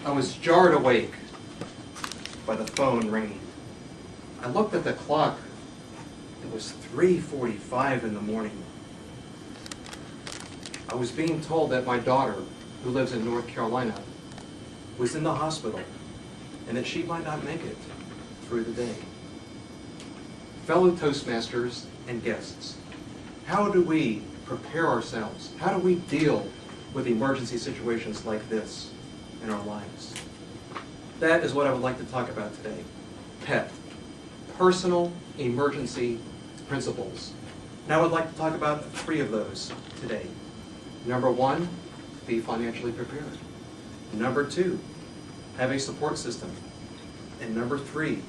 I was jarred awake by the phone ringing. I looked at the clock. It was 3:45 in the morning. I was being told that my daughter, who lives in North Carolina, was in the hospital and that she might not make it through the day. Fellow Toastmasters and guests, how do we prepare ourselves? How do we deal with emergency situations like this in our lives? That is what I would like to talk about today. PEP, Personal Emergency Principles. And I would like to talk about 3 of those today. Number 1, be financially prepared. Number 2, have a support system. And number 3,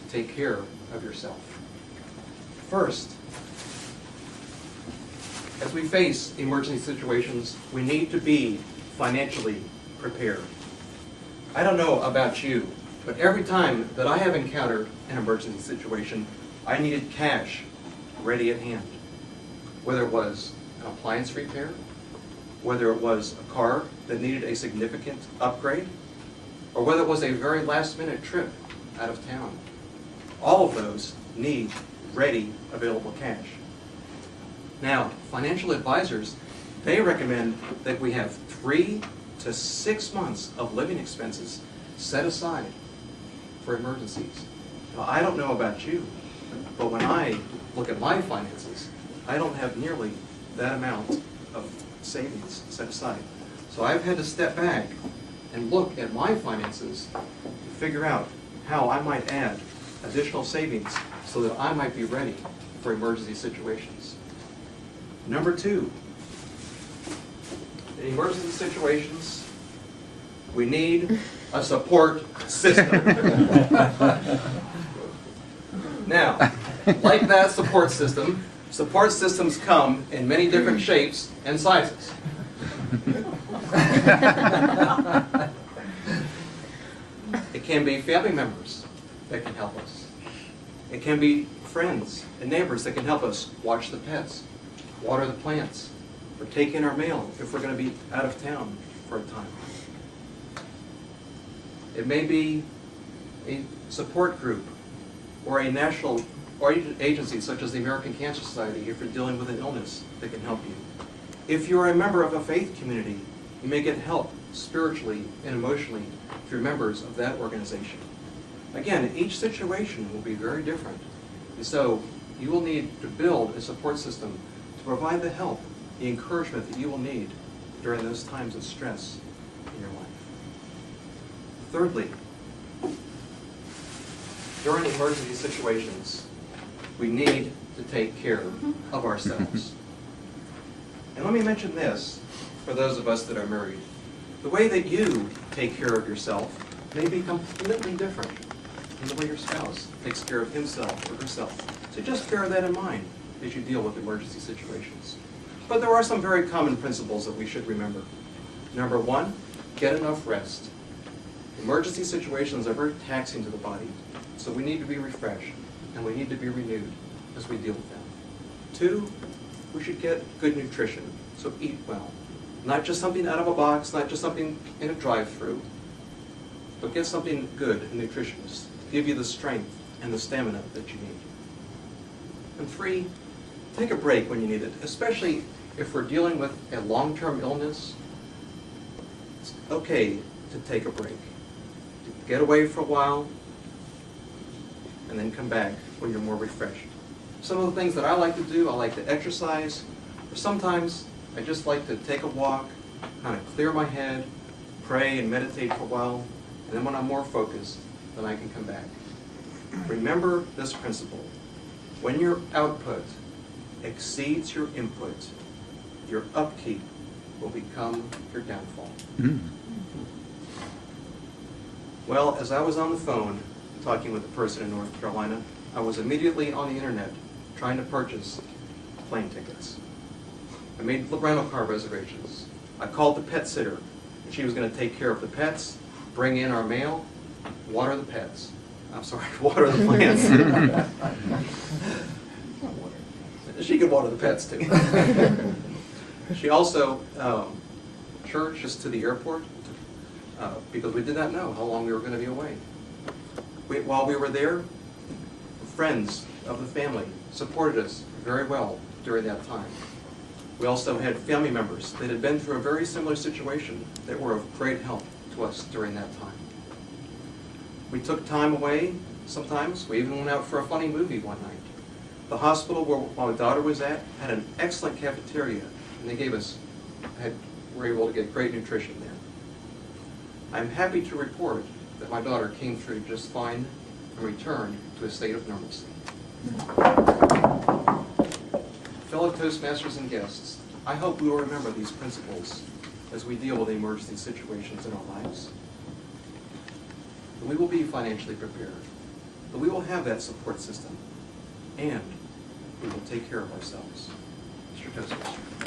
take care of yourself. First, as we face emergency situations, we need to be financially prepared. I don't know about you, but every time that I have encountered an emergency situation, I needed cash ready at hand. Whether it was an appliance repair, whether it was a car that needed a significant upgrade, or whether it was a very last-minute trip out of town. All of those need ready, available cash. Now, financial advisors, they recommend that we have 3 to 6 months of living expenses set aside for emergencies. Now, I don't know about you, but when I look at my finances, I don't have nearly that amount of savings set aside. So I've had to step back and look at my finances to figure out how I might add additional savings so that I might be ready for emergency situations. Number 2, in emergency situations, we need a support system. Now, like that support systems come in many different shapes and sizes. It can be family members that can help us. It can be friends and neighbors that can help us watch the pets, water the plants, or take in our mail if we're going to be out of town for a time. It may be a support group or a national agency such as the American Cancer Society if you're dealing with an illness that can help you. If you're a member of a faith community, you may get help spiritually and emotionally through members of that organization. Again, each situation will be very different. And so you will need to build a support system to provide the help, the encouragement that you will need during those times of stress in your life. Thirdly, during emergency situations, we need to take care of ourselves. And let me mention this for those of us that are married. The way that you take care of yourself may be completely different from the way your spouse takes care of himself or herself. So just bear that in mind as you deal with emergency situations. But there are some very common principles that we should remember. Number 1, get enough rest. Emergency situations are very taxing to the body, so we need to be refreshed and we need to be renewed as we deal with them. 2, we should get good nutrition, so eat well. Not just something out of a box, not just something in a drive-through, but get something good and nutritious to give you the strength and the stamina that you need. And 3, take a break when you need it, especially if we're dealing with a long-term illness. It's okay to take a break. Get away for a while, and then come back when you're more refreshed. Some of the things that I like to do, I like to exercise, or sometimes I just like to take a walk, kind of clear my head, pray and meditate for a while, and then when I'm more focused, then I can come back. Remember this principle. When your output exceeds your input, your upkeep will become your downfall. Well, as I was on the phone talking with a person in North Carolina, I was immediately on the internet trying to purchase plane tickets. I made rental car reservations. I called the pet sitter, and she was going to take care of the pets, bring in our mail, water the pets. I'm sorry, water the plants. She could water the pets too. She also, church just to the airport, because we did not know how long we were going to be away. While we were there, friends of the family supported us very well during that time. We also had family members that had been through a very similar situation that were of great help to us during that time. We took time away sometimes. We even went out for a funny movie one night. The hospital where my daughter was at had an excellent cafeteria, and they were able to get great nutrition there. I'm happy to report that my daughter came through just fine and returned to a state of normalcy. Fellow Toastmasters and guests, I hope we will remember these principles as we deal with emergency situations in our lives. That we will be financially prepared, that we will have that support system, and we will take care of ourselves. Mr. Toastmaster.